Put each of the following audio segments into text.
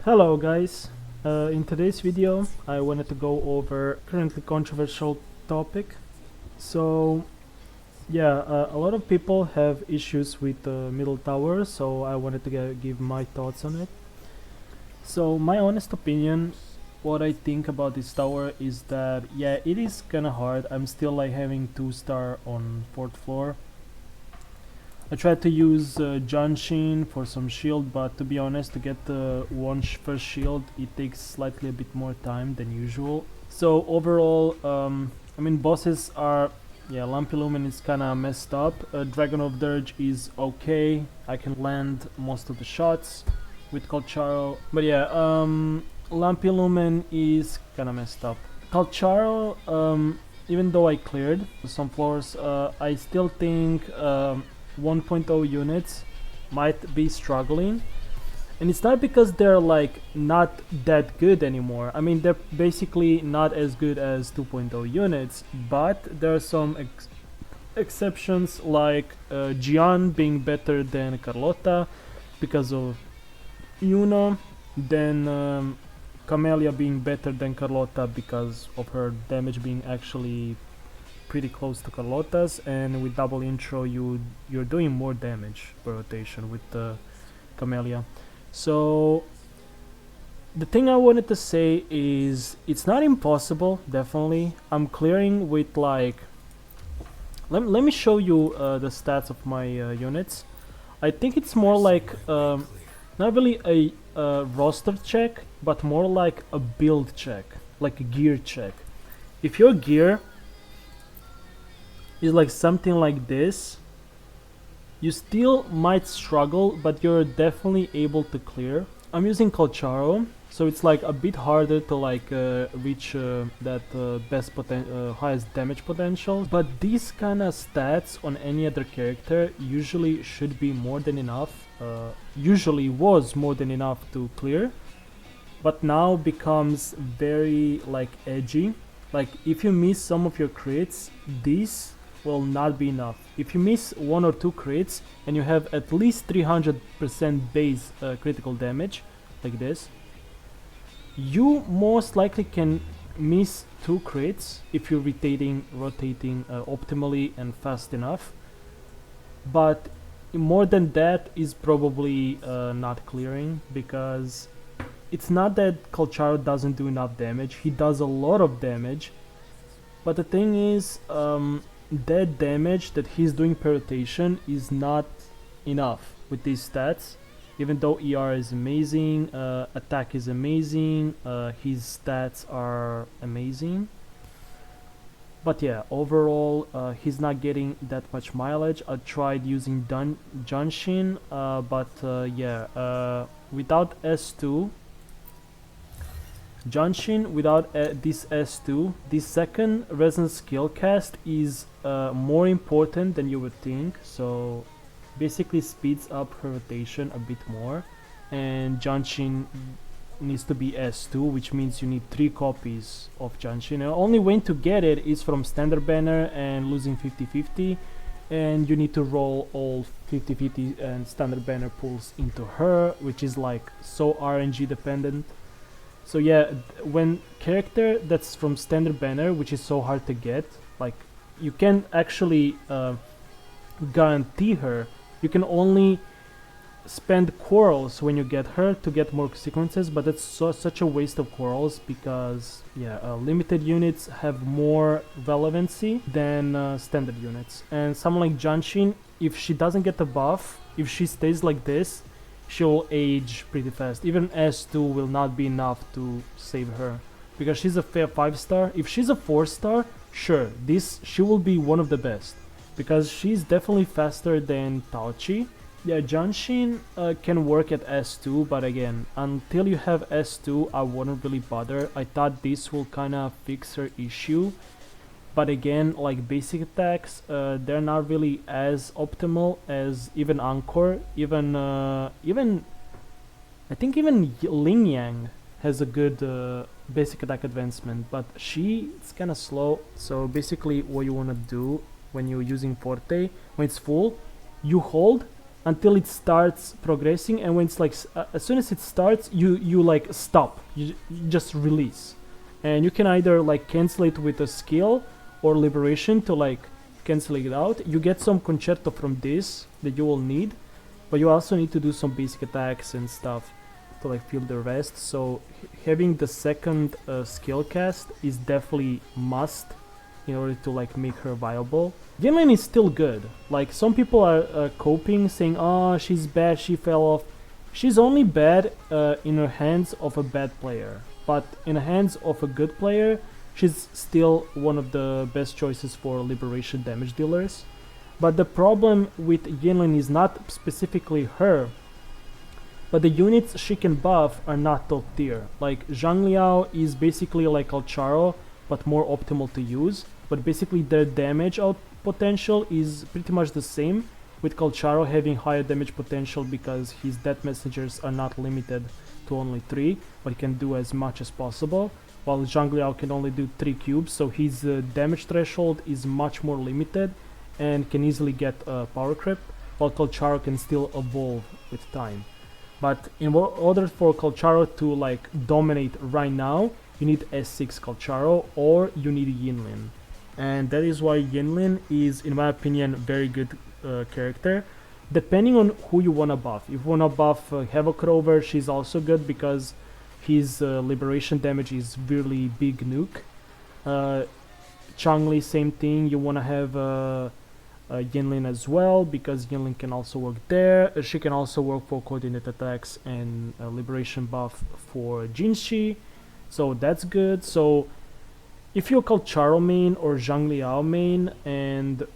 Hello guys, in today's video I wanted to go over currently controversial topic. So yeah, a lot of people have issues with the middle tower, so I wanted to give my thoughts on it. So my honest opinion, what I think about this tower is that yeah, it is kinda hard. I'm still like having 2-star on 4th floor. I tried to use Janshin for some shield, but to be honest, to get the first shield, it takes slightly a bit more time than usual. So overall, I mean bosses are, yeah, Lampilumen is kinda messed up. Dragon of Dirge is okay. I can land most of the shots with Kalcharo, but yeah, Lampilumen is kinda messed up. Kalcharo, even though I cleared some floors, I still think 1.0 units might be struggling, and it's not because they're like not that good anymore. I mean, they're basically not as good as 2.0 units, but there are some exceptions like Gian being better than Carlotta because of Yuna, then Camellia being better than Carlotta because of her damage being actually pretty close to Carlotta's, and with double intro you're doing more damage per rotation with the Camellia. So the thing I wanted to say is it's not impossible, definitely. I'm clearing with like let me show you the stats of my units. I think it's more like not really a roster check, but more like a build check, like a gear check. If your gear is like something like this, you still might struggle, but you're definitely able to clear. I'm using Kalcharo, so it's like a bit harder to like reach that highest damage potential, but these kind of stats on any other character usually should be more than enough, usually was more than enough to clear, but now becomes very like edgy. Like if you miss some of your crits, these will not be enough. If you miss 1 or 2 crits and you have at least 300% base critical damage, like this, you most likely can miss 2 crits if you're rotating optimally and fast enough. But more than that is probably not clearing, because it's not that Kalcharo doesn't do enough damage. He does a lot of damage, but the thing is, that damage that he's doing per rotation is not enough with these stats. Even though ER is amazing, attack is amazing, his stats are amazing, but yeah, overall he's not getting that much mileage. I tried using Janshin, but yeah, without S2 Janshin, without this S2, this second resonance skill cast is more important than you would think. So basically speeds up her rotation a bit more, and Janshin needs to be S2, which means you need 3 copies of Janshin. And only way to get it is from standard banner and losing 50-50, and you need to roll all 50-50 and standard banner pulls into her, which is like so RNG dependent. So yeah, when character that's from standard banner, which is so hard to get, like you can actually guarantee her. You can only spend quarrels when you get her to get more sequences, but that's such a waste of quarrels, because yeah, limited units have more relevancy than standard units. And someone like Janshin, if she doesn't get the buff, if she stays like this, she'll age pretty fast. Even S2 will not be enough to save her, because she's a fair 5-star. If she's a 4-star, sure, she will be one of the best, because she's definitely faster than Taochi. Yeah, Janshin can work at S2, but again, until you have S2, I wouldn't really bother. I thought this will kind of fix her issue, but again, like basic attacks, they're not really as optimal as even Angkor. Even I think even Ling Yang has a good basic attack advancement, but it's kind of slow. So basically what you want to do when you're using Forte, when it's full, you hold until it starts progressing, and when it's like as soon as it starts, you like stop, you just release, and you can either like cancel it with a skill or liberation to like cancel it out. You get some concerto from this that you will need, but you also need to do some basic attacks and stuff to like feel the rest. So having the second skill cast is definitely must in order to like make her viable. Yinlin is still good. Like some people are coping saying, oh, she's bad, she fell off. She's only bad in the hands of a bad player, but in the hands of a good player she's still one of the best choices for liberation damage dealers. But the problem with Yinlin is not specifically her, but the units she can buff are not top tier. Like Zhang Liao is basically like Alcharo, but more optimal to use. But basically their damage out potential is pretty much the same, with Calcharo having higher damage potential because his death messengers are not limited to only 3, but he can do as much as possible, while Zhang Liao can only do 3 cubes, so his damage threshold is much more limited and can easily get power creep, while Calcharo can still evolve with time. But in order for Calcharo to like dominate right now, you need S6 Calcharo or you need Yinlin. And that is why Yinlin is, in my opinion, very good character. Depending on who you wanna buff. If you wanna buff Havoc Rover, she's also good because his liberation damage is really big nuke. Changli, same thing. You wanna have Yinlin as well because Yinlin can also work there. She can also work for coordinate attacks and liberation buff for Jinshi, so that's good. So if you're Calcharo main or Zhang Liao main and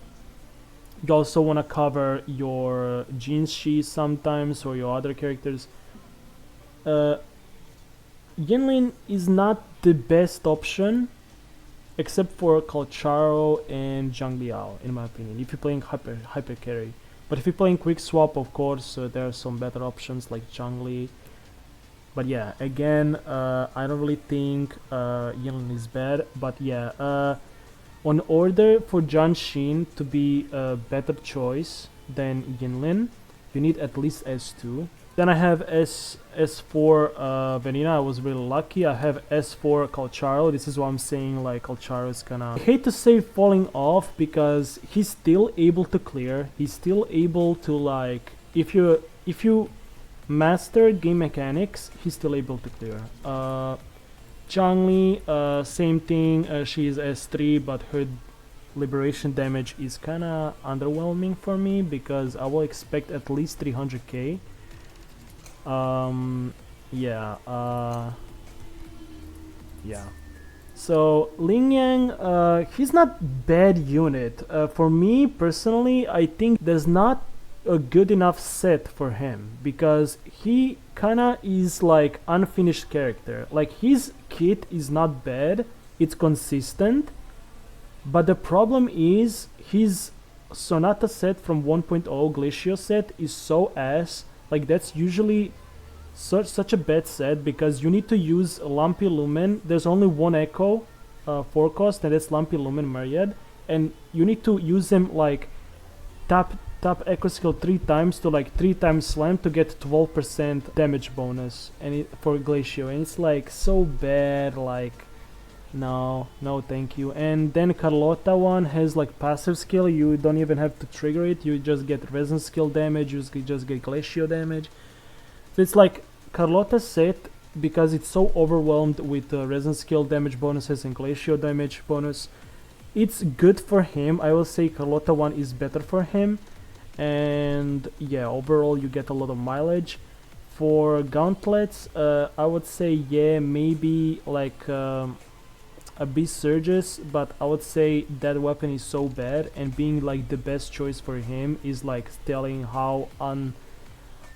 you also want to cover your Jinshi sometimes or your other characters, Yinlin is not the best option except for Calcharo and Zhang Liao, in my opinion, if you're playing hyper carry. But if you're playing quick swap, of course, there are some better options like Zhangli. But yeah, again, I don't really think Yinlin is bad. But yeah, on order for Jianxin to be a better choice than Yinlin, you need at least S2. Then I have S4 Venina. I was really lucky. I have S4 Calcharo. This is why I'm saying like Calcharo is gonna, I hate to say falling off because he's still able to clear. He's still able to like, if you master game mechanics, he's still able to clear. Changli, same thing. She is S3, but her liberation damage is kinda underwhelming for me because I will expect at least 300k. Yeah, yeah. So Ling Yang, he's not bad unit. For me personally, I think there's not a good enough set for him because he kinda is like unfinished character. Like his kit is not bad, it's consistent, but the problem is his Sonata set from 1.0 Glacio set is so ass. Like that's usually such a bad set because you need to use Lumpy Lumen. There's only one echo forecast, and that's Lumpy Lumen Myriad, and you need to use them like tap echo skill 3 times to like 3 times slam to get 12% damage bonus and for Glacio, and it's like so bad. Like no thank you. And then Carlotta one has like passive skill, you don't even have to trigger it, you just get resonance skill damage, you just get Glacio damage. So it's like Carlotta set, because it's so overwhelmed with resonance skill damage bonuses and Glacio damage bonus, it's good for him. I will say Carlotta 1 is better for him, and yeah, overall you get a lot of mileage. For gauntlets, I would say yeah, maybe like a Beast Surges, but I would say that weapon is so bad, and being like the best choice for him is like telling how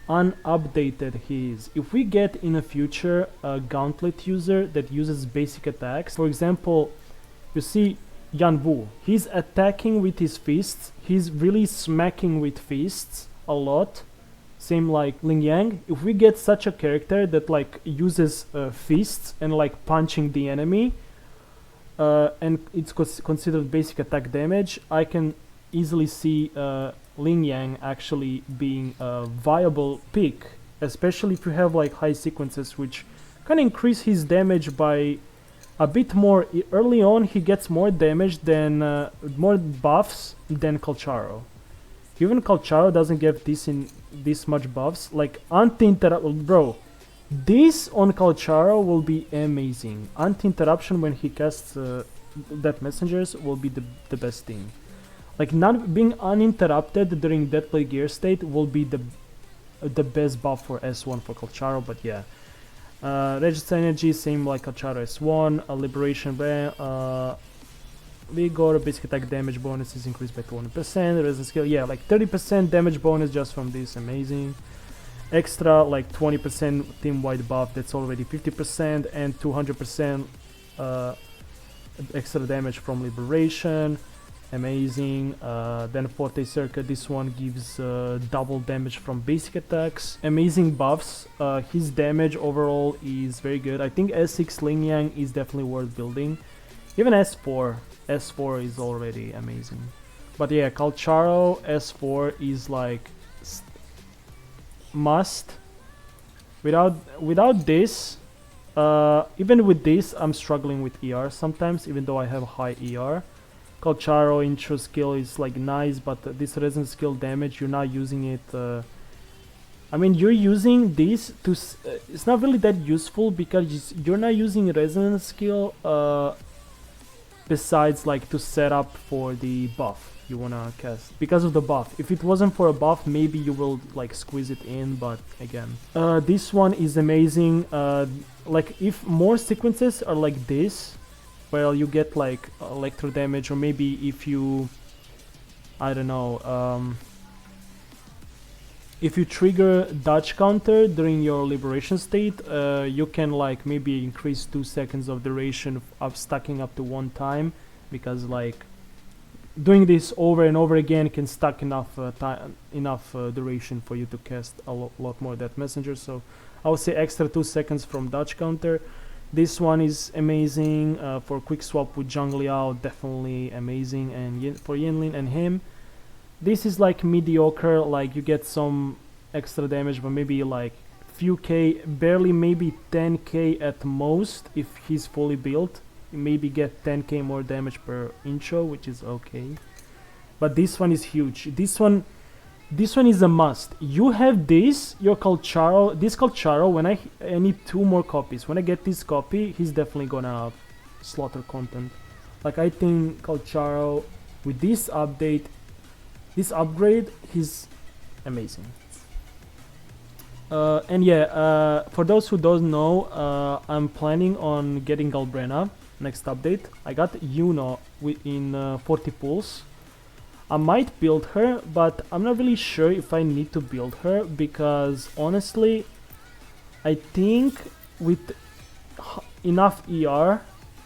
unupdated he is. If we get in the future a gauntlet user that uses basic attacks, for example, you see Yan Wu, he's attacking with his fists, he's really smacking with fists a lot, same like Ling Yang. If we get such a character that like uses fists and like punching the enemy, and it's considered basic attack damage, I can easily see Lin Yang actually being a viable pick, especially if you have like high sequences, which can increase his damage by a bit more. Early on, he gets more damage than more buffs than Calcharo. Even Calcharo doesn't get this much buffs. Like anti-interrupt, bro. This on Calcharo will be amazing. Anti-interruption when he casts Death Messengers will be the best thing. Like not being uninterrupted during Death Play Gear state will be the best buff for S1 for Calcharo, but yeah. Register Energy, same like Calcharo S1, Liberation Vigor, basic attack damage bonus is increased by 20%, resistance skill, yeah, like 30% damage bonus just from this, amazing. Extra like 20% team-wide buff, that's already 50%, and 200% extra damage from Liberation, amazing. Then Forte Circuit, this one gives double damage from basic attacks, amazing buffs. His damage overall is very good. I think S6 Lin Yang is definitely worth building. Even S4 is already amazing. But yeah, Calcharo S4 is like must. Without this, even with this, I'm struggling with ER sometimes, even though I have high ER. Calcharo intro skill is like nice, but this resonance skill damage, you're not using it. I mean, you're using this to. It's not really that useful because you're not using resonance skill. Besides, like to set up for the buff you wanna cast because of the buff. If it wasn't for a buff, maybe you will like squeeze it in. But again, this one is amazing. Like if more sequences are like this, well, you get like electro damage, or maybe if you, I don't know, if you trigger dodge counter during your liberation state, you can like maybe increase 2 seconds of duration of stacking up to 1 time, because like doing this over and over again can stack enough duration for you to cast a lot more Death Messenger. So I would say extra 2 seconds from dodge counter. This one is amazing for quick swap with Zhang Liao, definitely amazing, and for Yanlin and him. This is like mediocre, like you get some extra damage, but maybe like few K, barely, maybe 10k at most if he's fully built. You maybe get 10k more damage per intro, which is okay. But this one is huge. This one is a must. You have this, your Calcharo, this Calcharo, when I need 2 more copies. When I get this copy, he's definitely gonna slaughter content. Like I think Calcharo with this update, this upgrade, he's amazing. And yeah, for those who don't know, I'm planning on getting Galbrena next update. I got Yuno in 40 pulls. I might build her, but I'm not really sure if I need to build her, because honestly, I think with enough ER,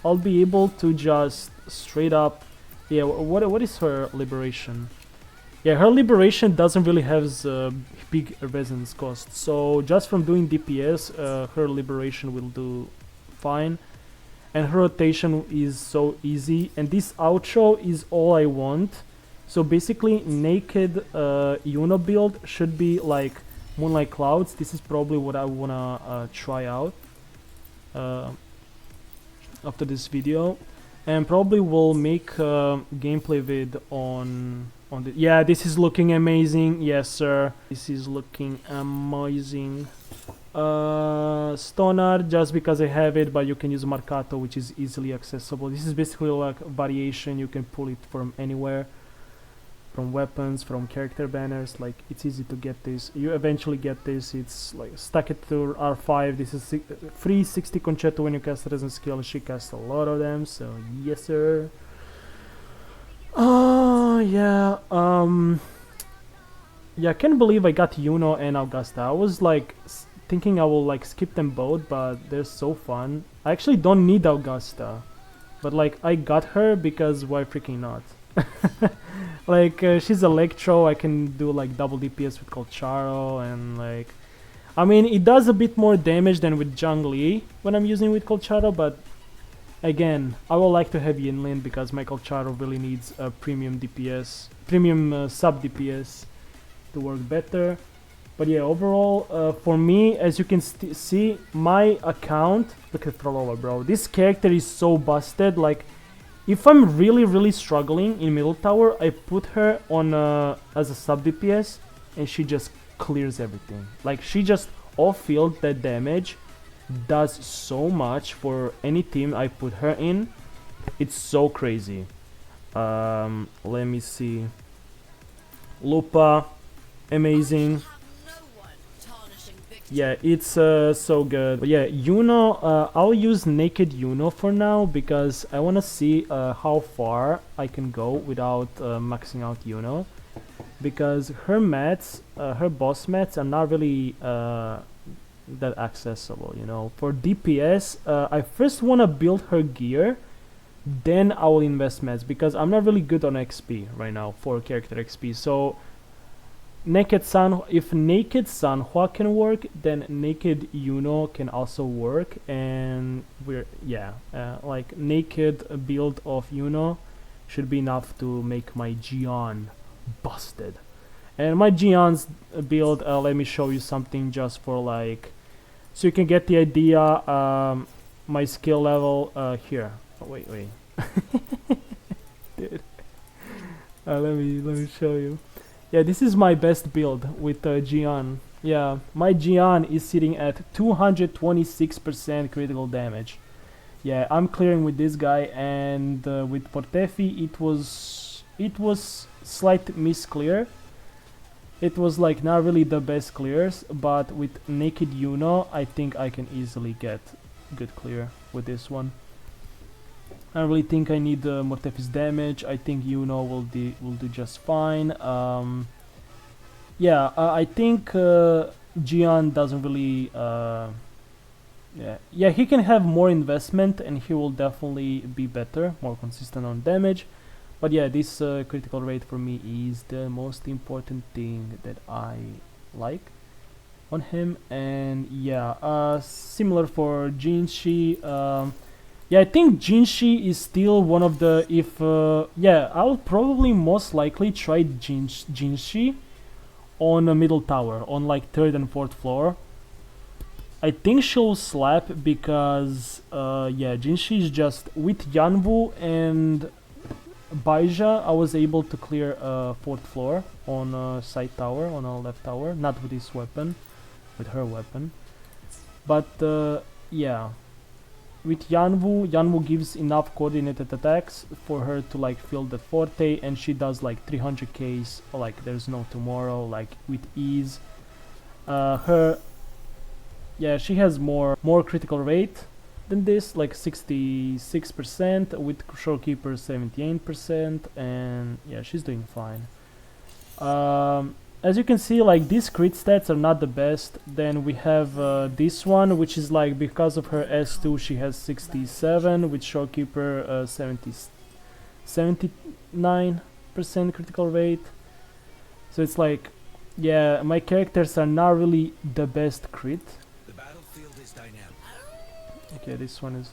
I'll be able to just straight up. Yeah, what is her liberation? Yeah, her liberation doesn't really have big resonance cost, so just from doing DPS, her liberation will do fine, and her rotation is so easy, and this outro is all I want. So basically, naked Yuno build should be like Moonlight Clouds. This is probably what I wanna try out after this video, and probably will make gameplay vid on the. Yeah, this is looking amazing. Yes, sir. This is looking amazing. Stoner, just because I have it, but you can use Marcato, which is easily accessible. This is basically like a variation. You can pull it from anywhere, from weapons, from character banners. Like it's easy to get this. You eventually get this. It's like stack it to R5. This is free 60 Concetto when you cast resonance skill. She casts a lot of them, so yes, sir. Yeah. Yeah, I can't believe I got Yuno and Augusta. I was like thinking I will like skip them both, but they're so fun. I actually don't need Augusta, but like I got her because why freaking not? Like she's Electro. I can do like double DPS with Calcharo, and like I mean it does a bit more damage than with Zhang Li when I'm using with Calcharo, but Again, I would like to have Yinlin because Michael Charo really needs a premium DPS, premium sub DPS to work better. But yeah, overall, for me, as you can see, my account, look at Frolova, bro. This character is so busted. Like, if I'm really struggling in middle tower, I put her on as a sub DPS, and she just clears everything. Like, she just off-field that damage does so much for any team I put her in. It's so crazy. Let me see. Lupa, amazing. Yeah, it's so good. But yeah, Yuno, I'll use naked Yuno for now because I want to see how far I can go without maxing out Yuno. Because her mats, her boss mats are not really that accessible, you know. For DPS, I first want to build her gear, then I will invest mats because I'm not really good on XP right now for character XP. So Naked Sun, if Naked Sanhua can work, then Naked Yuno can also work, and we're like naked build of Yuno should be enough to make my Jian busted. And my Jian's build, let me show you something just for like, so you can get the idea. My skill level here. Oh, wait. Dude. Let me show you. Yeah, this is my best build with Jian. Yeah, my Jian is sitting at 226% critical damage. Yeah, I'm clearing with this guy, and with Portefi it was slight misclear. It was like not really the best clears, but with Naked Yuno, I think I can easily get good clear with this one. I don't really think I need Mortefi's damage. I think Yuno will do just fine. I think Jian doesn't really. Yeah, he can have more investment, and he will definitely be better, more consistent on damage. But yeah, this critical rate for me is the most important thing that I like on him. And yeah, similar for Jinshi. Yeah, I think Jinshi is still one of the, I'll probably most likely try Jinshi on a middle tower, on like 3rd and 4th floor. I think she'll slap because, Jinshi is just, with Yanwu and Baija, I was able to clear 4th floor on a side tower, on a left tower, not with this weapon, with her weapon. But, yeah. With Yanwu gives enough coordinated attacks for her to like fill the forte, and she does like 300Ks, like there's no tomorrow, like with ease. She has more critical rate than this, like 66%, with Shorekeeper 78%, and yeah, she's doing fine. As you can see, like these crit stats are not the best. Then we have this one, which is like because of her S2 she has 67, with Shorekeeper 79% critical rate. So it's like, yeah, my characters are not really the best crit. The battlefield is dynamic. Okay, this one is,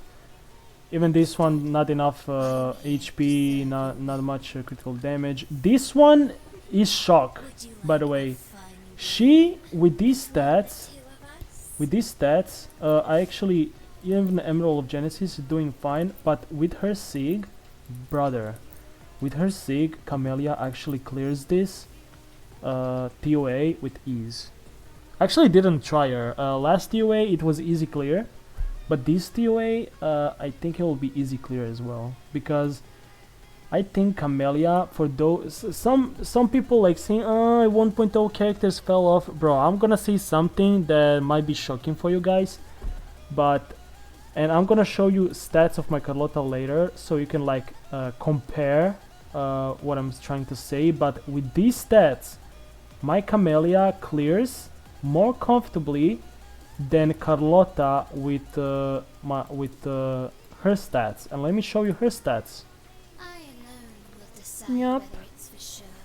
even this one not enough HP, not much critical damage. This one is shock, by the way. She, with these stats, I actually, even Emerald of Genesis is doing fine, but with her Sig, brother, with her Sig, Camellia actually clears this TOA with ease. Actually didn't try her. Last TOA it was easy clear, but this TOA I think it will be easy clear as well, because I think Camellia, for those, some people like saying, 1.0 characters fell off. Bro, I'm gonna say something that might be shocking for you guys, and I'm gonna show you stats of my Carlotta later, so you can like compare what I'm trying to say. But with these stats, my Camellia clears more comfortably than Carlotta with her stats. And let me show you her stats. Yup.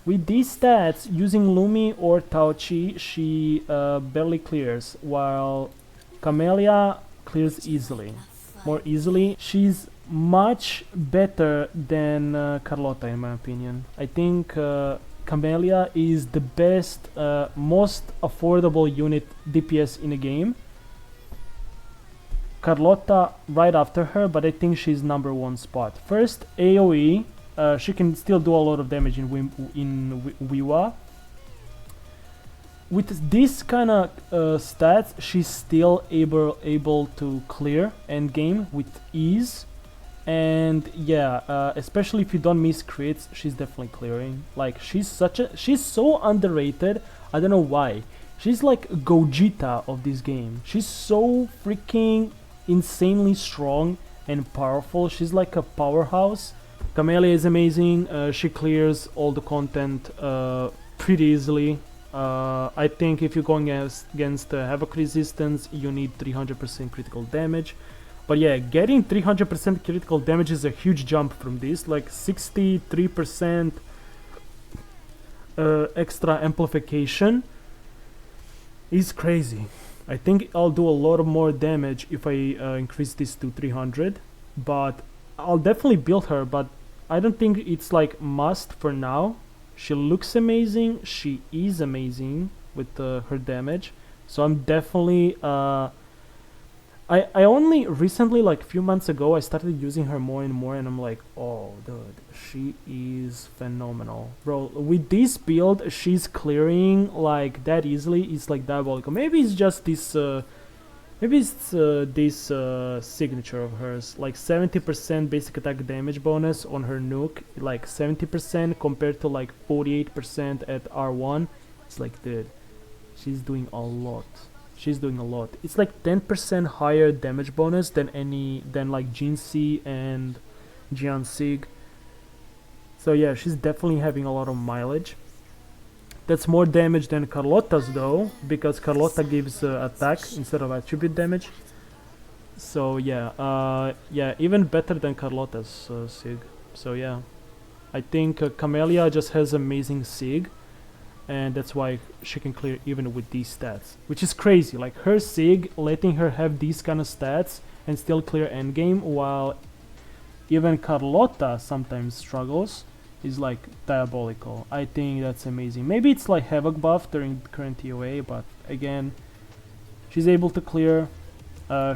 With these stats, using Lumi or Taochi, she barely clears, while Camellia clears easily. more easily. She's much better than Carlotta in my opinion. I think Camellia is the best, most affordable unit DPS in the game. Carlotta right after her, but I think she's number one spot. First, AoE, she can still do a lot of damage in Wiwa. With this kind of stats, she's still able to clear endgame with ease. And yeah, especially if you don't miss crits, she's definitely clearing. Like, she's so underrated. I don't know why. She's like Gogeta of this game. She's so freaking insanely strong and powerful. She's like a powerhouse. Camellia is amazing. She clears all the content pretty easily. I think if you're going against Havoc resistance, you need 300% critical damage. But yeah, getting 300% critical damage is a huge jump from this. Like 63% extra amplification is crazy. I think I'll do a lot of more damage if I increase this to 300. But I'll definitely build her, but I don't think it's like must for now. She looks amazing. She is amazing with her damage. So I'm definitely... I only recently, like a few months ago, I started using her more and more, and I'm like, oh, dude, she is phenomenal. Bro, with this build, she's clearing like that easily. It's like diabolical. Maybe it's just this... maybe it's this signature of hers, like 70% basic attack damage bonus on her nuke, like 70% compared to like 48% at R1. It's like, dude, she's doing a lot. She's doing a lot. It's like 10% higher damage bonus than like Jinxie and Jian Sig. So yeah, she's definitely having a lot of mileage. That's more damage than Carlotta's though, because Carlotta gives attack instead of attribute damage. So yeah, yeah, even better than Carlotta's Sig. So yeah, I think Camellia just has amazing Sig, and that's why she can clear even with these stats, which is crazy. Like her Sig letting her have these kind of stats and still clear endgame, while even Carlotta sometimes struggles, is like diabolical. I think that's amazing. Maybe it's like Havoc buff during the current TOA, but again, she's able to clear.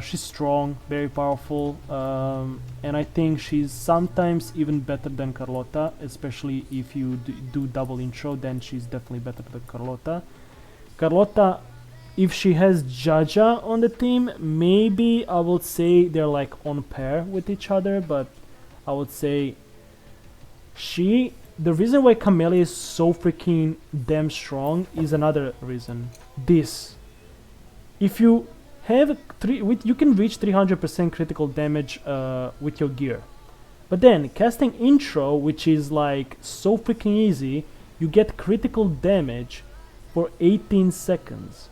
She's strong, very powerful, and I think she's sometimes even better than Carlotta, especially if you do double intro, then she's definitely better than Carlotta. Carlotta, if she has Jaja on the team, maybe I would say they're like on pair with each other, but I would say the reason why Camellia is so freaking damn strong is another reason. This. If you have you can reach 300% critical damage with your gear. But then casting intro, which is like so freaking easy, you get critical damage for 18 seconds.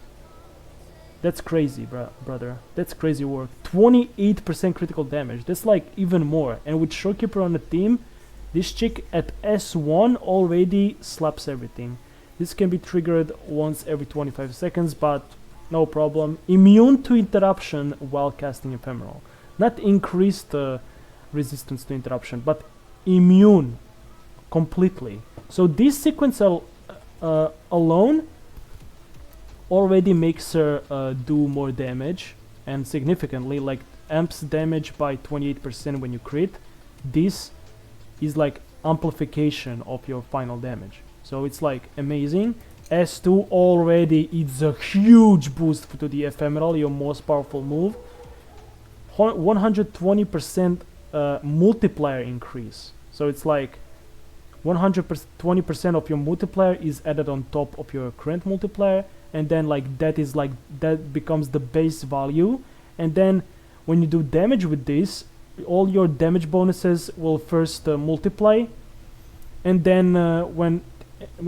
That's crazy, brother. That's crazy work. 28% critical damage. That's like even more. And with Shorekeeper on the team, this chick at S1 already slaps everything. This can be triggered once every 25 seconds, but no problem. Immune to interruption while casting Ephemeral. Not increased resistance to interruption, but immune completely. So this sequence alone already makes her do more damage, and significantly, like amps damage by 28% when you crit. This is like amplification of your final damage. So it's like amazing. S2 already is a huge boost to the Ephemeral, your most powerful move. 120% multiplier increase. So it's like 120% of your multiplier is added on top of your current multiplier, and then like that becomes the base value. And then when you do damage with this, all your damage bonuses will first multiply, and then when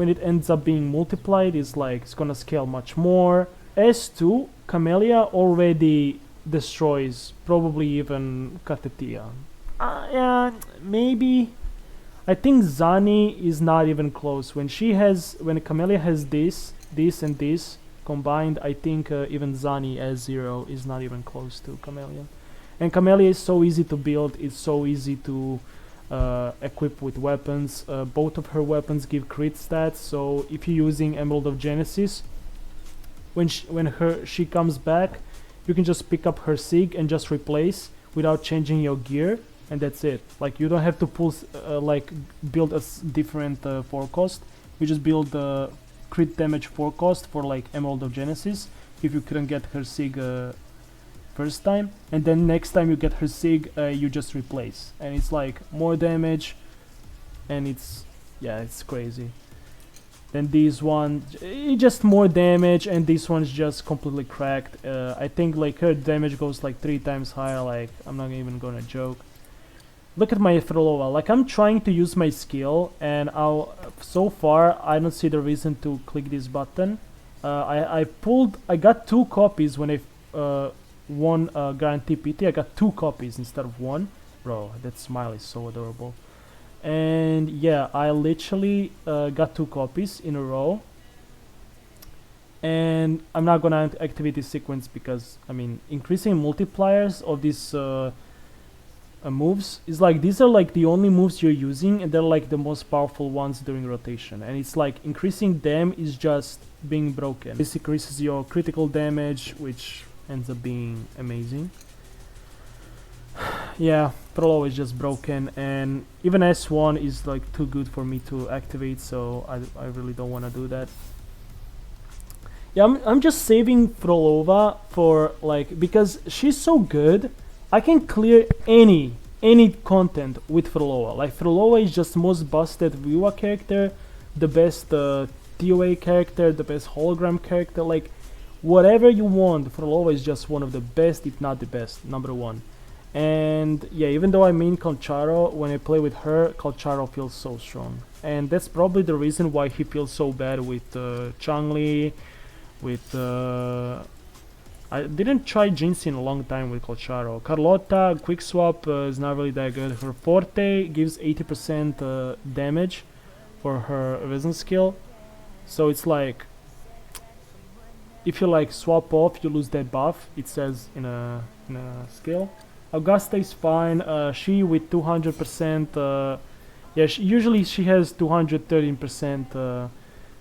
it ends up being multiplied, it's gonna scale much more. S2 Camellia already destroys probably even Katetia. Yeah, maybe. I think Zani is not even close. When Camellia has this and this combined, I think even Zani S0 is not even close to Camellia. And Camellia is so easy to build, it's so easy to equip with weapons. Both of her weapons give crit stats, so if you're using Emerald of Genesis, when she comes back, you can just pick up her Sig and just replace without changing your gear, and that's it. Like, you don't have to pull like build a different forecast. You just build the crit damage forecast for like Emerald of Genesis if you couldn't get her Sig first time, and then next time you get her Sig, you just replace, and it's like more damage, and it's crazy. Then this one, just more damage, and this one's just completely cracked. I think like her damage goes like 3 times higher. Like, I'm not even gonna joke. Look at my Frolova. Like, I'm trying to use my skill, and so far I don't see the reason to click this button. I got 2 copies when I won Guarantee PT. I got 2 copies instead of 1. Bro, that smile is so adorable. And yeah, I literally got 2 copies in a row, and I'm not gonna activate this sequence because, I mean, increasing multipliers of these moves is like, these are like the only moves you're using, and they're like the most powerful ones during rotation, and it's like increasing them is just being broken. This increases your critical damage, which ends up being amazing. Yeah, Frollo is just broken, and even S1 is like too good for me to activate, so I really don't want to do that. Yeah, I'm just saving Frolova for like, because she's so good, I can clear any content with Frolova. Like, Frolova is just most busted Viva character, the best TOA character, the best hologram character, like whatever you want, Frolova is just one of the best, if not the best, number 1. And yeah, even though I mean Calcharo, when I play with her, Calcharo feels so strong, and that's probably the reason why he feels so bad with Changli, with I didn't try Jinxie in a long time with Calcharo. Carlotta, quick swap is not really that good. Her Forte gives 80% damage for her Risen skill, so it's like, if you like swap off, you lose that buff, it says in a skill. Augusta is fine. She with 200%. Yeah, usually she has 213%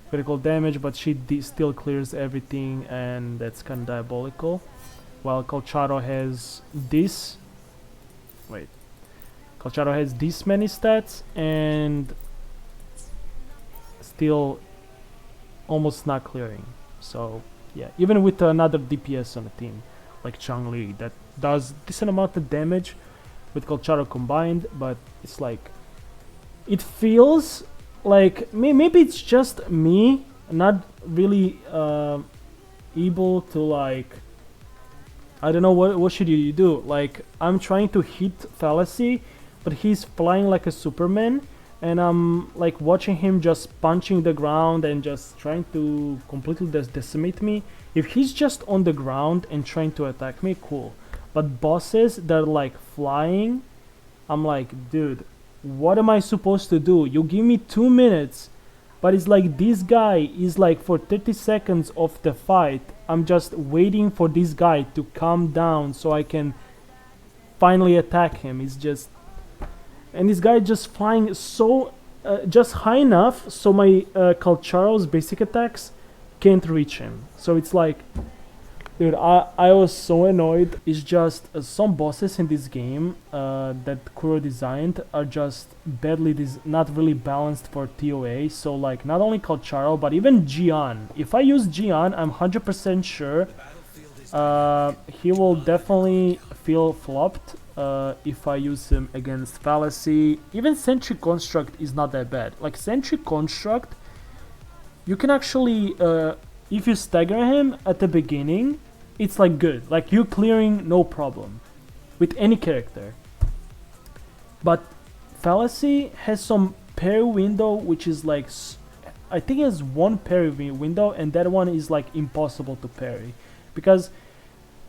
critical damage, but she still clears everything, and that's kind of diabolical. While Calcharo has this. Wait. Calcharo has this many stats and still almost not clearing. So yeah, even with another DPS on the team, like Changli, that does decent amount of damage with Calcharo combined, but it's like, it feels like, maybe it's just me not really able to, like, I don't know, what should you do. Like, I'm trying to hit Fallacy, but he's flying like a Superman, and I'm like watching him just punching the ground and just trying to completely decimate me. If he's just on the ground and trying to attack me, cool. But bosses that are like flying, I'm like, dude, what am I supposed to do? You give me 2 minutes, but it's like this guy is like for 30 seconds of the fight, I'm just waiting for this guy to calm down so I can finally attack him. It's just, and this guy just flying so just high enough so my Calcharo's basic attacks can't reach him. So it's like, dude, I was so annoyed. It's just some bosses in this game that Kuro designed are just badly not really balanced for TOA. So like, not only Calcharo, but even Gian. If I use Gian, I'm 100% sure he will definitely feel flopped if I use him against Fallacy. Even Sentry Construct is not that bad. Like, Sentry Construct, you can actually, if you stagger him at the beginning, it's like good. Like, you clearing no problem with any character. But Fallacy has some parry window, which is like, I think it has one parry window, and that one is like impossible to parry, because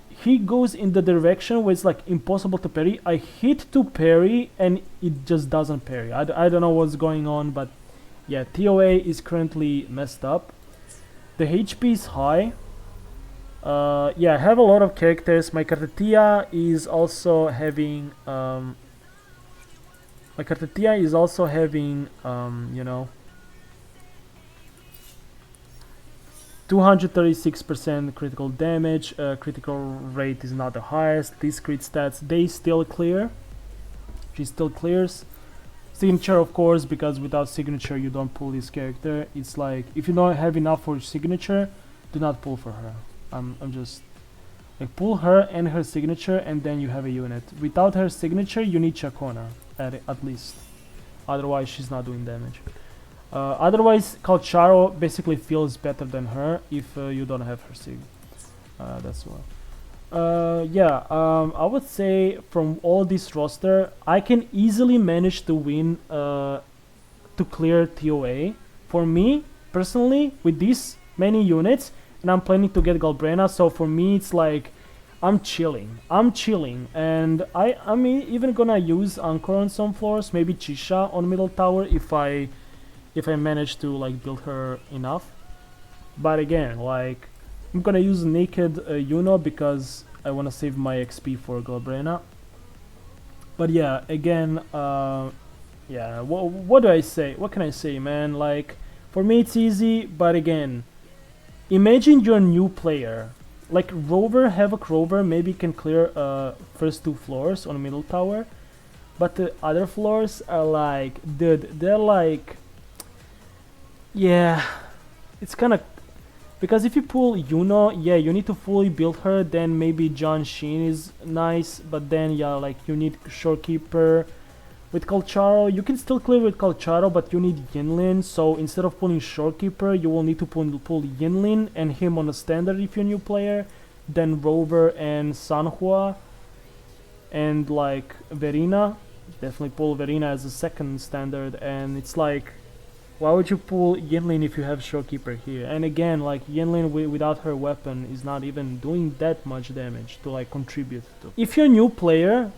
he goes in the direction where it's like impossible to parry. I hit to parry and it just doesn't parry. I don't know what's going on, but yeah, TOA is currently messed up. The HP is high, Yeah, I have a lot of characters. My Kartatia is also having you know, 236% critical damage. Critical rate is not the highest. These crit stats, they still clear. She still clears. Signature, of course, because without signature you don't pull this character. It's like, if you don't have enough for signature, do not pull for her. I'm just like, pull her and her signature, and then you have a unit. Without her signature, you need Chacona at least. Otherwise, she's not doing damage. Otherwise, Calcharo basically feels better than her if you don't have her sig. That's why. Yeah, I would say from all this roster, I can easily manage to win, to clear TOA. For me, personally, with these many units, and I'm planning to get Galbrena, so for me it's like, I'm chilling, and I'm even gonna use Anchor on some floors, maybe Chisha on middle tower if I manage to like build her enough. But again, like, I'm gonna use naked Yuno because I wanna save my XP for Galbrena. But yeah, again, yeah, what do I say? What can I say, man? Like, for me it's easy, but again, imagine you're a new player. Like Havoc Rover maybe can clear first 2 floors on middle tower, but the other floors are like, dude, they're like, yeah, it's kind of, because if you pull Yuno, yeah, you need to fully build her, then maybe John Sheen is nice, but then yeah, like, you need Shorekeeper. With Calcharo, you can still clear with Calcharo, but you need Yinlin, so instead of pulling Shorekeeper, you will need to pull Yinlin and him on a standard if you're a new player, then Rover and Sanhua, and like Verina. Definitely pull Verina as a second standard, and it's like, why would you pull Yinlin if you have Shorekeeper here? And again, like, Yinlin without her weapon is not even doing that much damage to like contribute to. If you're a new player,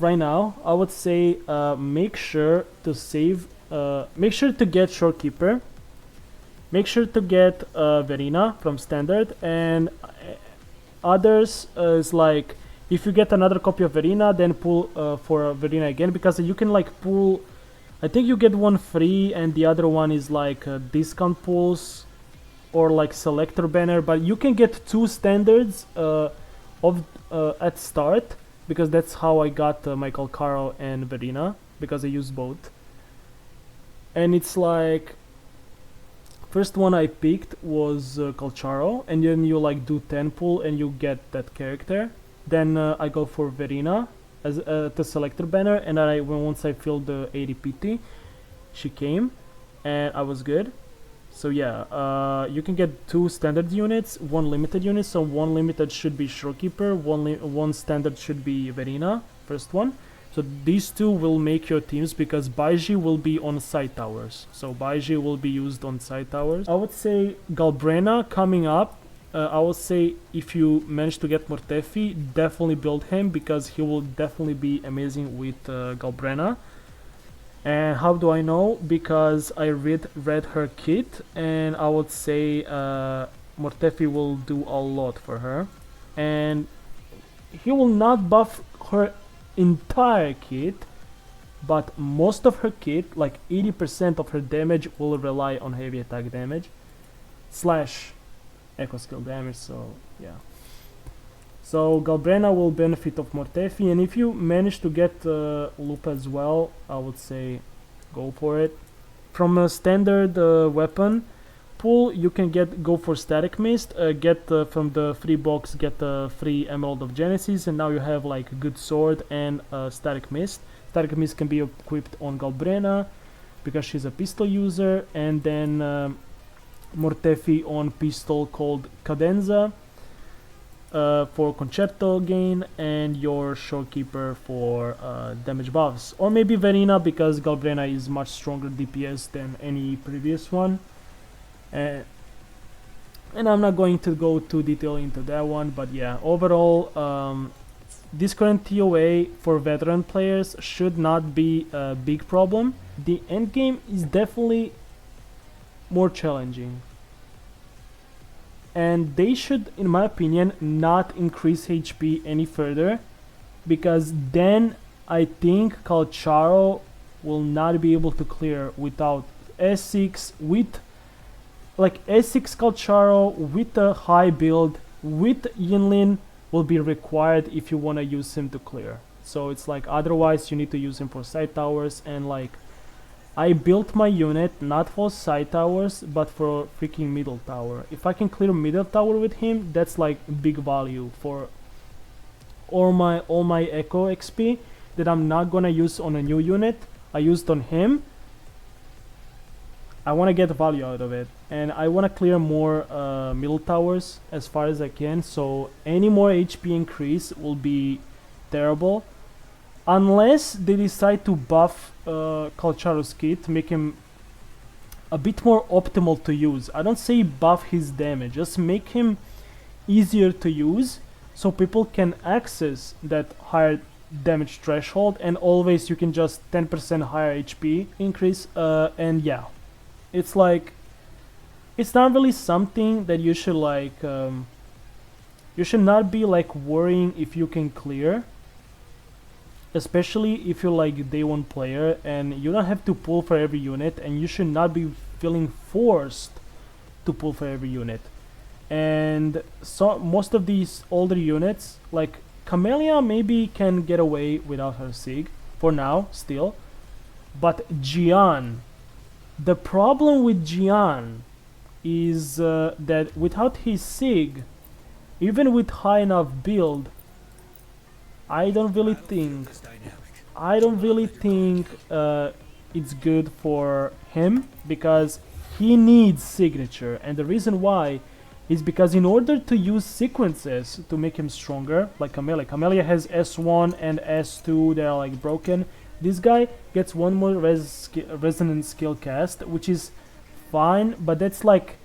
right now, I would say make sure to save, make sure to get Shorekeeper, make sure to get Verina from standard, and others is like, if you get another copy of Verina, then pull for Verina again, because you can like pull, I think you get one free and the other one is like discount pulls or like selector banner, but you can get 2 standards at start, because that's how I got my Calcaro and Verina, because I use both. And it's like, first one I picked was Calcharo, and then you like do 10 pull and you get that character. Then I go for Verina as the selector banner, and then once I filled the 80 PT, she came, and I was good. So yeah, you can get 2 standard units, 1 limited unit. So 1 limited should be Shorekeeper, 1 standard should be Verina, first one. So these 2 will make your teams, because Baiji will be on side towers. So Baiji will be used on side towers. I would say Galbrena coming up. I would say if you manage to get Mortefi, definitely build him, because he will definitely be amazing with Galbrena. And how do I know? Because I read her kit, and I would say Mortefi will do a lot for her, and he will not buff her entire kit, but most of her kit, like 80% of her damage, will rely on heavy attack damage slash echo skill damage. So yeah, so Galbrena will benefit of Mortefi, and if you manage to get Loop as well, I would say go for it. From a standard weapon pool, you can go for Static Mist, get from the free box, get the free Emerald of Genesis, and now you have like a good sword and Static Mist. Static Mist can be equipped on Galbrena because she's a pistol user, and then Mortefi on pistol called Cadenza for Concerto gain, and your Shorekeeper for damage buffs. Or maybe Verina, because Galbrena is much stronger DPS than any previous one. And I'm not going to go too detail into that one, but yeah, overall, this current TOA for veteran players should not be a big problem. The endgame is definitely more challenging. and they should, in my opinion, not increase HP any further, because then I think Calcharo will not be able to clear without S6, with like S6 Calcharo with a high build with Yinlin will be required if you want to use him to clear. So it's like otherwise you need to use him for side towers, and like I built my unit not for side towers but for freaking middle tower. If I can clear middle tower with him, that's like big value for all my echo XP that I'm not gonna use on a new unit. I used on him. I want to get value out of it, and I want to clear more middle towers as far as I can, so any more HP increase will be terrible unless they decide to buff Calcharo's kit, make him a bit more optimal to use. I don't say buff his damage, just make him easier to use so people can access that higher damage threshold, and always you can just 10% higher HP increase, and yeah, it's like it's not really something that you should like you should not be like worrying if you can clear, especially if you're like day one player and you don't have to pull for every unit, and you should not be feeling forced to pull for every unit. And so most of these older units like Camellia maybe can get away without her Sig for now still, but Gian, the problem with Gian is that without his Sig, even with high enough build, I don't really think it's good for him, because he needs signature, and the reason why is because in order to use sequences to make him stronger, like Camellia has S1 and S2, they are like broken. This guy gets one more resonant skill cast, which is fine, but that's like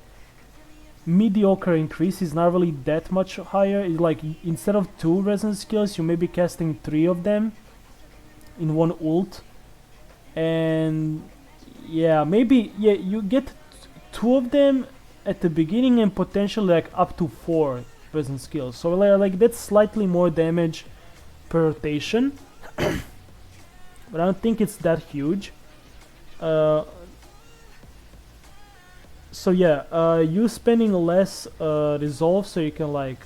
mediocre increase. Is not really that much higher. It's like instead of 2 resonant skills, you may be casting 3 of them in one ult, and yeah, maybe you get 2 of them at the beginning and potentially like up to 4 resonant skills. So like that's slightly more damage per rotation. But I don't think it's that huge. So yeah, you spending less resolve so you can like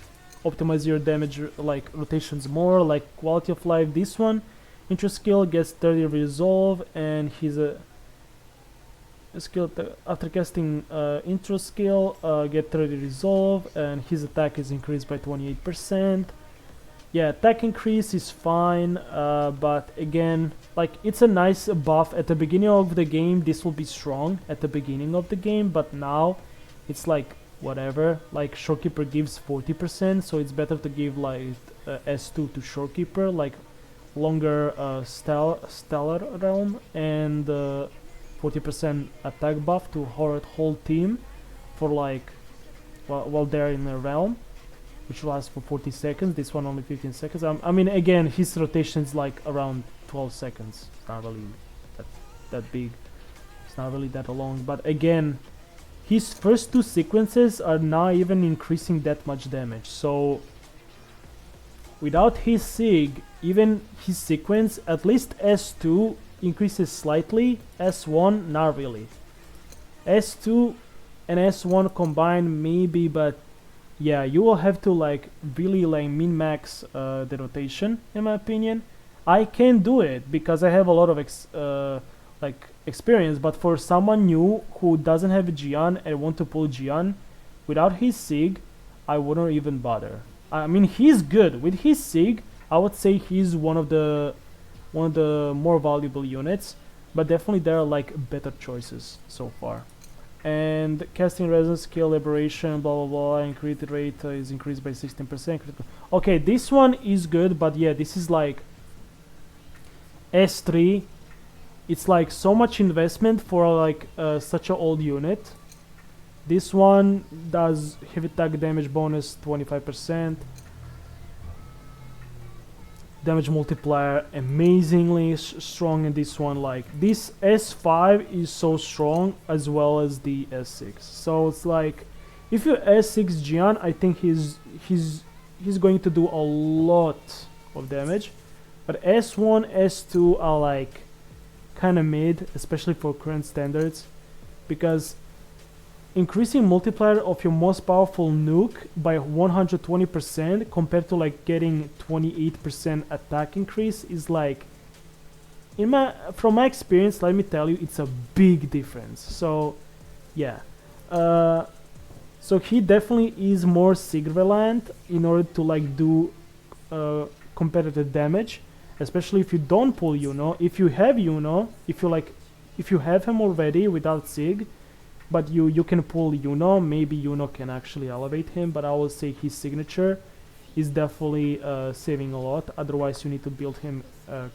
optimize your damage like rotations more, like quality of life. This one, intro skill gets 30 resolve, and he's a skill after casting intro skill get 30 resolve, and his attack is increased by 28%. Yeah, attack increase is fine, but again, like it's a nice buff at the beginning of the game. This will be strong at the beginning of the game, but now it's like whatever. Like Shorekeeper gives 40%, so it's better to give like S2 to Shorekeeper, like longer stellar realm, and 40% attack buff to whole team for like while they're in the realm, which lasts for 40 seconds. This one only 15 seconds. I mean, again, his rotation is like around 12 seconds. It's not really that big. It's not really that long. But again, his first 2 sequences are not even increasing that much damage. So without his Sig, even his sequence, at least S2 increases slightly. S1, not really. S2 and S1 combined maybe, but yeah, you will have to like really like min-max the rotation, in my opinion. I can do it because I have a lot of experience, but for someone new who doesn't have a Gian and want to pull Gian without his Sig, I wouldn't even bother. I mean, he's good with his Sig. I would say he's one of the more valuable units, but definitely there are like better choices so far. And casting resonance skill, liberation, blah blah blah, and crit rate is increased by 16%. Okay, this one is good, but yeah, this is like S3. It's like so much investment for like such an old unit. This one does heavy attack damage bonus 25%. Damage multiplier amazingly strong in this one. Like this S5 is so strong as well as the S6, so it's like If you S6 Jian, I think he's going to do a lot of damage. But S1, S2 are like kind of mid, especially for current standards, because increasing multiplier of your most powerful nuke by 120% compared to like getting 28% attack increase is like, from my experience, let me tell you, it's a big difference. So yeah, so he definitely is more sig reliant in order to like do competitive damage, especially if you don't pull Yuno. If you have Yuno, if you have him already without sig, but you can pull Yuno, maybe Yuno can actually elevate him, but I will say his signature is definitely saving a lot. Otherwise you need to build him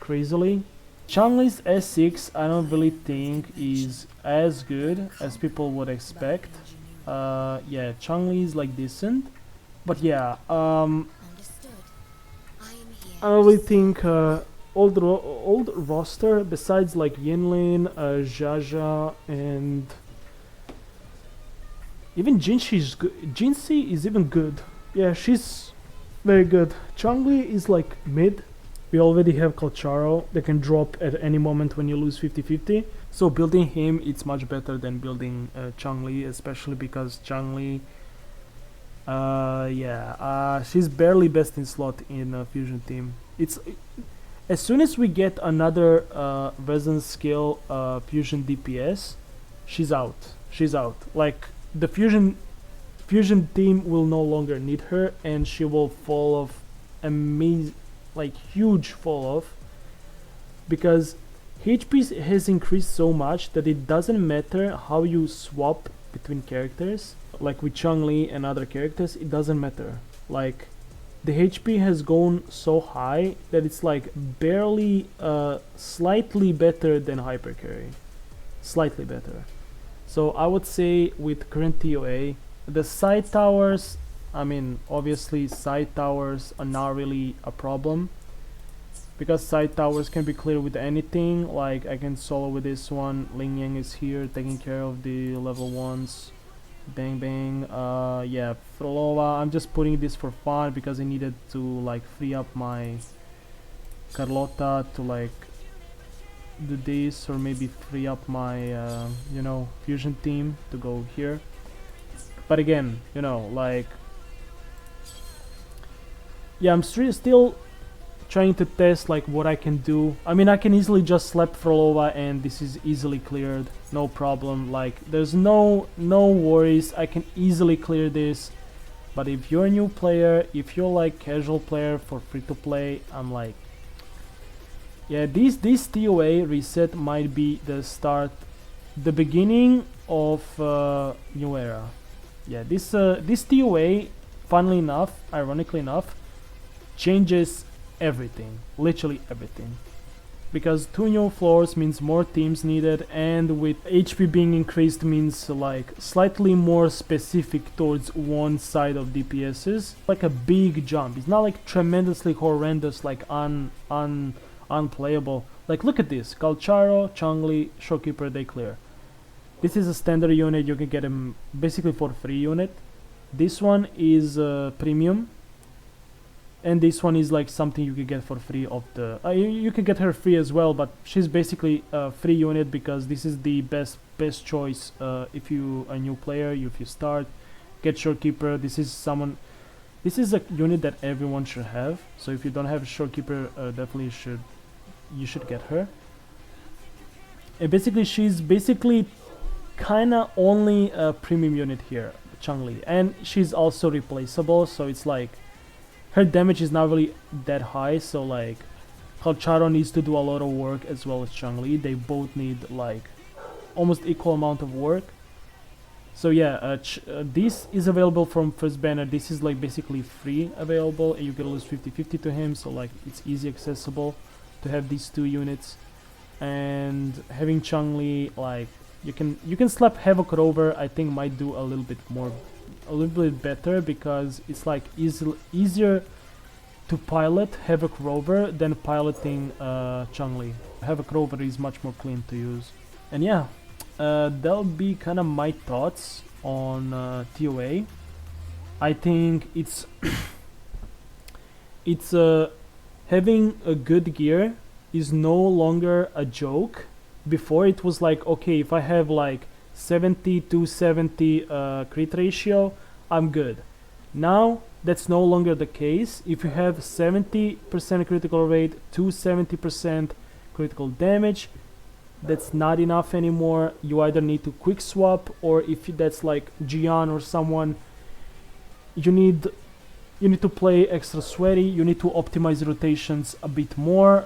crazily. Chun-Li's S6 I don't really think is as good as people would expect. Yeah, Chun-Li is like decent, but yeah, I don't really think old roster besides like Yinlin, Jaja, and even Jinxie is even good. Yeah, she's very good. Chun-Li is like mid. We already have Kalcharo that can drop at any moment when you lose 50-50. So building him, it's much better than building Chun-Li, especially because Chun-Li, she's barely best in slot in Fusion team. It's as soon as we get another Resonance skill Fusion DPS, she's out. She's out. Like the Fusion team will no longer need her, and she will fall off amazing. Like huge fall off, because HP has increased so much that it doesn't matter how you swap between characters. Like with Chun-Li and other characters, it doesn't matter. Like the HP has gone so high that it's like barely slightly better than hypercarry, slightly better. So I would say with current TOA, the side towers, I mean, obviously side towers are not really a problem, because side towers can be cleared with anything. Like I can solo with this one. Ling Yang is here taking care of the level 1s. Bang bang. Yeah, Frolova, I'm just putting this for fun because I needed to like free up my Carlotta to like do this, or maybe free up my you know, fusion team to go here. But again, you know, like, yeah, I'm still trying to test like what I can do. I mean, I can easily just slap Frolova and this is easily cleared, no problem. Like there's no worries, I can easily clear this. But if you're a new player, if you're like casual player for free to play, I'm like, yeah, this TOA reset might be the start, the beginning of new era. Yeah, this TOA, funnily enough, ironically enough, changes everything, literally everything, because 2 new floors means more teams needed, and with HP being increased means like slightly more specific towards one side of DPSs, like a big jump. It's not like tremendously horrendous, like unplayable. Like look at this, Kalcharo, Chun-Li, Showkeeper, they clear. This is a standard unit, you can get him basically for free unit. This one is premium, and this one is like something you can get for free of the you can get her free as well, but she's basically a free unit because this is the best choice if you a new player. If you start, get Showkeeper. This is a unit that everyone should have, so if you don't have Showkeeper, definitely you should get her. And basically she's basically kinda only a premium unit here, Chun-Li, and she's also replaceable, so it's like her damage is not really that high. So like Kalcharo needs to do a lot of work as well as Chun-Li. They both need like almost equal amount of work. So yeah, this is available from first banner. This is like basically free available, and you can lose 50-50 to him, so like it's easy accessible to have these 2 units. And having Chun-Li, like you can slap Havoc Rover, I think might do a little bit better, because it's like easier to pilot Havoc Rover than piloting Chun-Li. Havoc Rover is much more clean to use. And yeah, that'll be kind of my thoughts on TOA. I think it's it's having a good gear is no longer a joke. Before it was like, okay, if I have like 70 to 70 crit ratio, I'm good. Now that's no longer the case. If you have 70% critical rate to 70% critical damage, that's not enough anymore. You either need to quick swap, or if that's like Gian or someone, you need to play extra sweaty. You need to optimize rotations a bit more.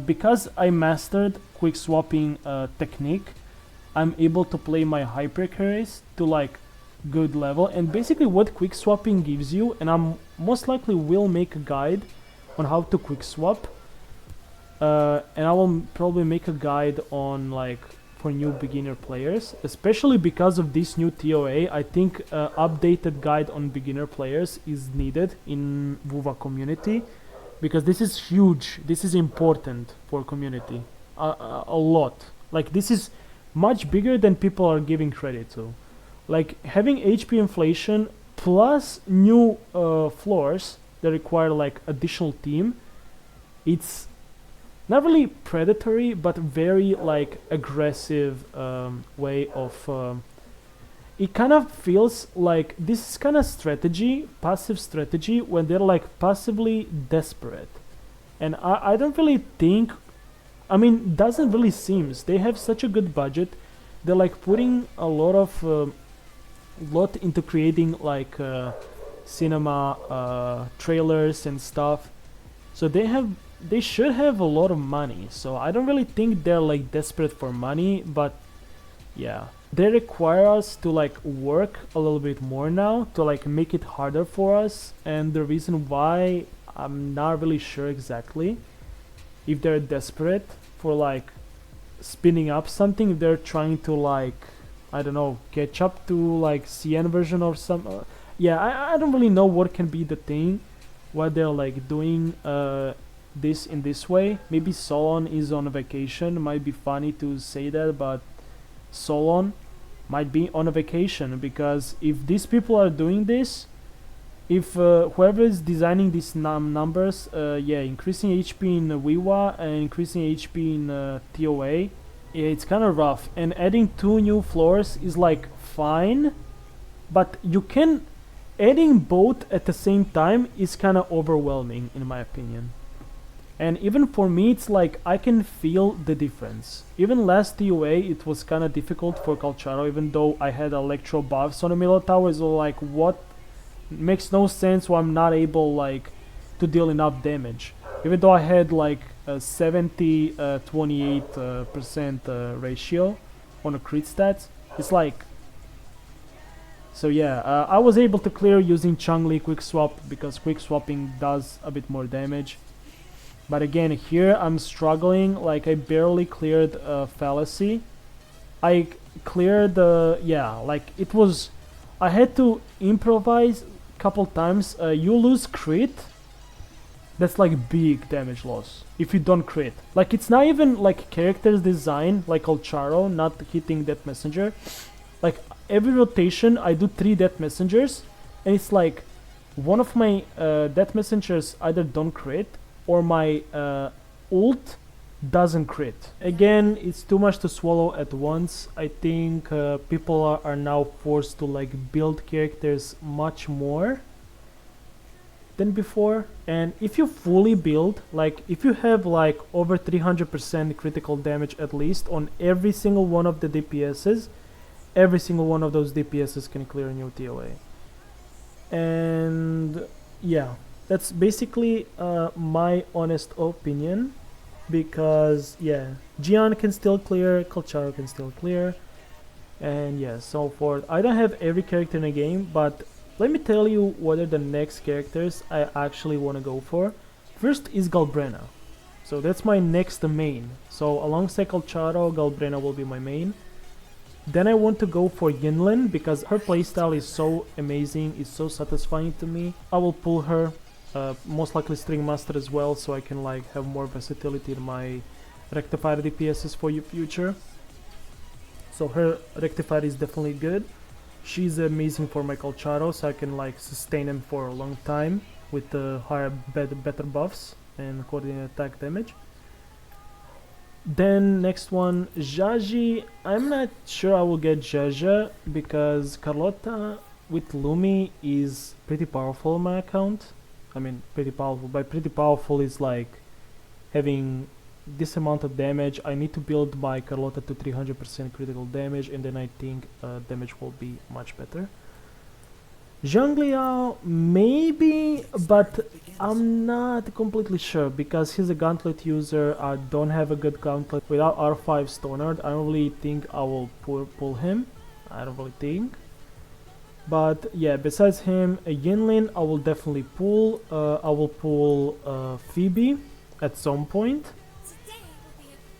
Because I mastered quick swapping technique, I'm able to play my hyper carries to like good level. And basically what quick swapping gives you, and I'm most likely will make a guide on how to quick swap, and I will probably make a guide on like for new beginner players, especially because of this new TOA. I think updated guide on beginner players is needed in WoWA community, because this is huge. This is important for community a lot. Like this is much bigger than people are giving credit to. Like having HP inflation plus new floors that require like additional team, it's not really predatory, but very like aggressive way of it kind of feels like this is kind of strategy, passive strategy, when they're like passively desperate. And I don't really think, I mean, doesn't really seems they have such a good budget. They're like putting a lot into creating like cinema trailers and stuff, so they should have a lot of money. So I don't really think they're like desperate for money, but yeah, they require us to like work a little bit more now to like make it harder for us. And the reason why, I'm not really sure exactly if they're desperate for like spinning up something, if they're trying to like, I don't know, catch up to like CN version or some I don't really know what can be the thing why they're like doing this in this way. Maybe Solon is on a vacation. Might be funny to say that, but Solon might be on a vacation, because if these people are doing this, if whoever is designing these numbers, increasing HP in WiWa and increasing HP in TOA, it's kind of rough. And adding 2 new floors is like fine, but you can adding both at the same time is kind of overwhelming in my opinion. And even for me, it's like I can feel the difference. Even last TOA, it was kind of difficult for Calcharo, even though I had electro buffs on the middle tower. So like, what makes no sense why I'm not able like to deal enough damage, even though I had like a 28% ratio on the crit stats. It's like, so yeah, I was able to clear using Changli quick swap, because quick swapping does a bit more damage. But again, here I'm struggling. Like I barely cleared Fallacy. I cleared like it was, I had to improvise a couple times. You lose crit, that's like big damage loss if you don't crit. Like it's not even like characters design like Alcharo not hitting Death Messenger. Like every rotation I do 3 Death Messengers, and it's like one of my Death Messengers either don't crit or my ult doesn't crit. Again, it's too much to swallow at once. I think people are now forced to like build characters much more than before. And if you fully build, like if you have like over 300% critical damage at least on every single one of the DPSs, every single one of those DPSs can clear a new TOA. And yeah, that's basically my honest opinion, because yeah, Gian can still clear, Calcharo can still clear, and yeah, so forth. I don't have every character in the game, but let me tell you what are the next characters I actually want to go for. First is Galbrena, so that's my next main. So alongside Calcharo, Galbrena will be my main. Then I want to go for Yinlin, because her playstyle is so amazing, it's so satisfying to me. I will pull her. Most likely String Master as well, so I can like have more versatility in my rectifier DPSs for your future. So her rectifier is definitely good. She's amazing for my Colcharo, so I can like sustain him for a long time with higher, better buffs and coordinated attack damage. Then next one, Jaji. I'm not sure I will get Jaja because Carlotta with Lumi is pretty powerful on my account. I mean, pretty powerful. By pretty powerful is like having this amount of damage. I need to build my Carlotta to 300% critical damage, and then I think damage will be much better. Zhang maybe, but I'm not completely sure because he's a gauntlet user. I don't have a good gauntlet. Without R5 Stonard, I don't really think I will pull him. I don't really think. But yeah, besides him, Yinlin I will definitely pull. I will pull Phoebe at some point.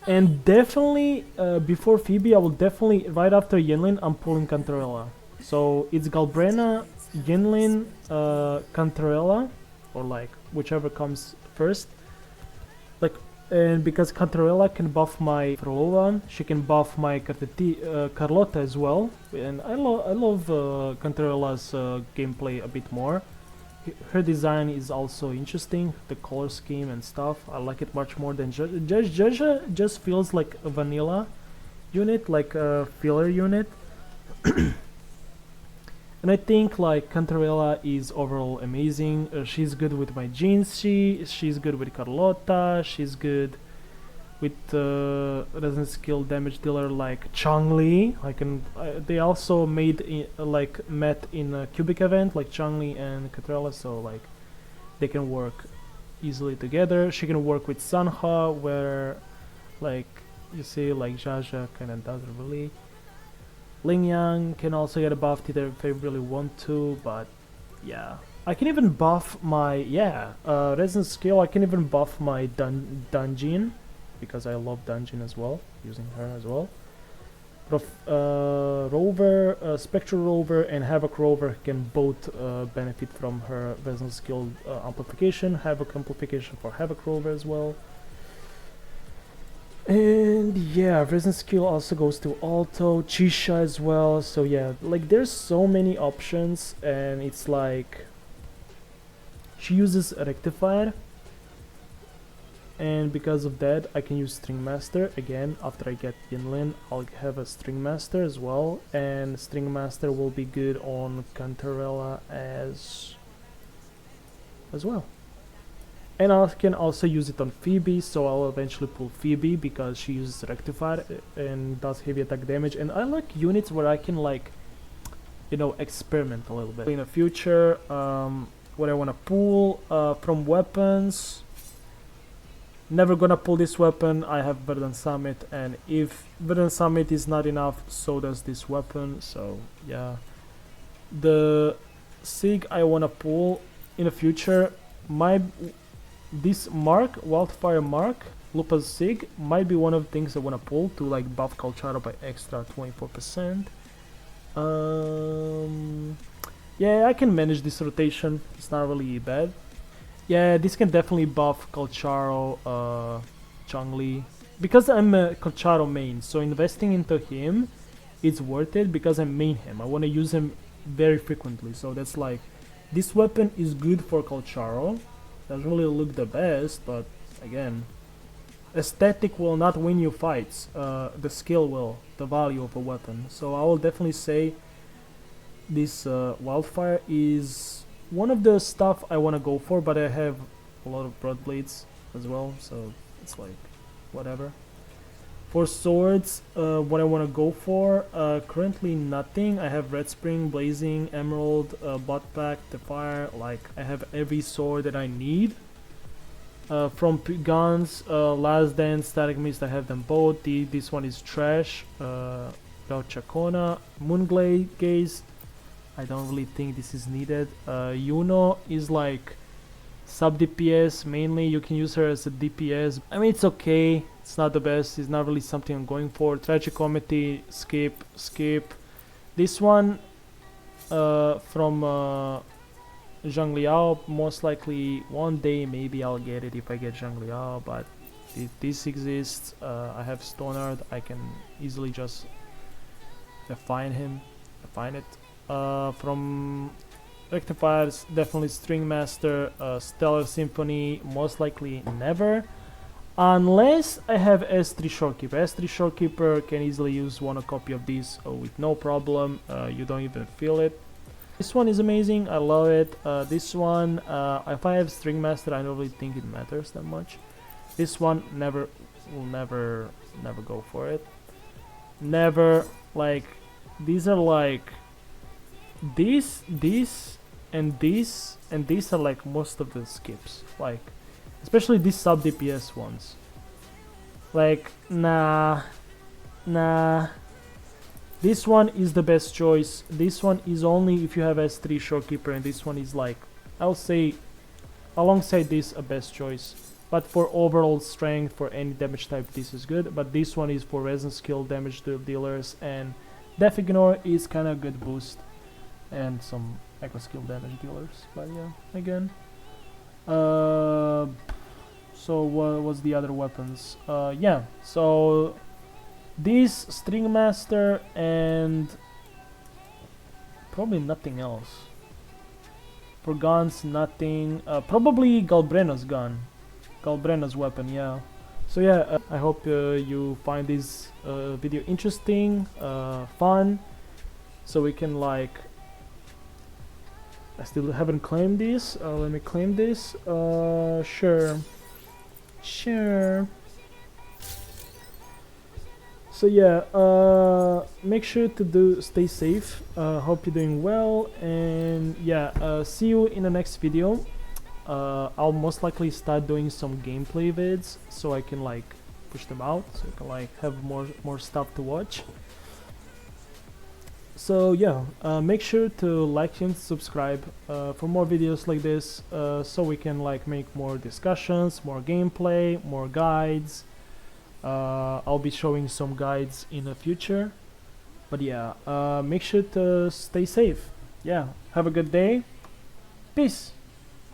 And definitely, before Phoebe, I will definitely, right after Yinlin, I'm pulling Cantarella. So it's Galbrena, Yinlin, Cantarella, or like whichever comes first. Like, and because Cantarella can buff my Frolova, she can buff my Carlotta as well. And I love Cantarella's gameplay a bit more. Her design is also interesting, the color scheme and stuff. I like it much more than Jaja. Just feels like a vanilla unit, like a filler unit. And I think like Cantarella is overall amazing. She's good with my Jinxie, she's good with Carlotta, she's good with resin skill damage dealer like Changli. They also met in a cubic event like Changli and Cantarella, so like they can work easily together. She can work with Sanha, where like you see like Jaja kinda doesn't really. Ling Yang can also get buffed if I really want to, but yeah. I can even buff my, resin skill. I can even buff my Dungeon, because I love Dungeon as well, using her as well. Rover, Spectral Rover and Havoc Rover can both benefit from her resin skill amplification, Havoc amplification for Havoc Rover as well. And yeah, resin skill also goes to Alto, Chisha as well. So yeah, like there's so many options, and it's like she uses a rectifier, and because of that I can use String Master again. After I get Yinlin, I'll have a String Master as well, and String Master will be good on Cantarella as well. And I can also use it on Phoebe, so I'll eventually pull Phoebe because she uses Rectifier and does heavy attack damage. And I like units where I can like, experiment a little bit. In the future, what I want to pull from weapons, never gonna pull this weapon. I have Verdant Summit, and if Verdant Summit is not enough, so does this weapon. So yeah, the Sig I want to pull in the future, this Wildfire Mark, Lupa's Sig, might be one of the things I want to pull to like buff Colcharo by extra 24%. Yeah, I can manage this rotation, it's not really bad. Yeah, this can definitely buff Colcharo, Changli, because I'm a Colcharo main, so investing into him, it's worth it because I main him. I want to use him very frequently, so that's like, this weapon is good for Colcharo. Doesn't really look the best, but again, aesthetic will not win you fights. The skill will, the value of a weapon. So I will definitely say this Wildfire is one of the stuff I want to go for, but I have a lot of Broad Blades as well, so it's like whatever. For swords, what I want to go for, currently nothing. I have Red Spring, Blazing, Emerald, Butt Pack, the Fire, like I have every sword that I need. From guns, Last Dance, Static Mist, I have them both. This one is trash. Chacona, Moonglade Gaze, I don't really think this is needed. Yuno is like sub DPS mainly. You can use her as a DPS. I mean, it's okay. It's not the best. It's not really something I'm going for. Tragic Comedy, skip. This one from Zhang Liao, most likely one day maybe I'll get it if I get Zhang Liao, but if this exists, I have Stonard, I can easily just find it. From rectifiers, definitely String Master, Stellar Symphony, most likely never. Unless I have S3 Shorekeeper. S3 Shorekeeper can easily use one a copy of this with no problem. You don't even feel it. This one is amazing. I love it. This one, if I have String Master, I don't really think it matters that much. This one will never go for it. Never. Like, these are like this, and these are like most of the skips. Like, especially these sub DPS ones. Like, nah. This one is the best choice. This one is only if you have S3 Shorekeeper, and this one is like, I'll say, alongside this, a best choice. But for overall strength, for any damage type, this is good. But this one is for resin skill damage dealers, and Def Ignore is kind of good boost, and some echo skill damage dealers. But yeah, again. So what was the other weapons? Yeah, so this String Master and probably nothing else. For guns, nothing. Probably Galbrena's gun. Galbrena's weapon, yeah. So yeah, I hope you find this video interesting, fun, so we can like... I still haven't claimed this. Let me claim this. Sure. So yeah, make sure to stay safe. Hope you're doing well, and yeah, see you in the next video. I'll most likely start doing some gameplay vids, so I can like push them out, so I can like have more stuff to watch. So yeah, make sure to like and subscribe for more videos like this, so we can like make more discussions, more gameplay, more guides. I'll be showing some guides in the future, but yeah, make sure to stay safe. Yeah, have a good day. Peace.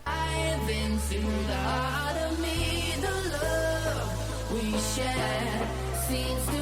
Dive into the heart of me, the love we share seems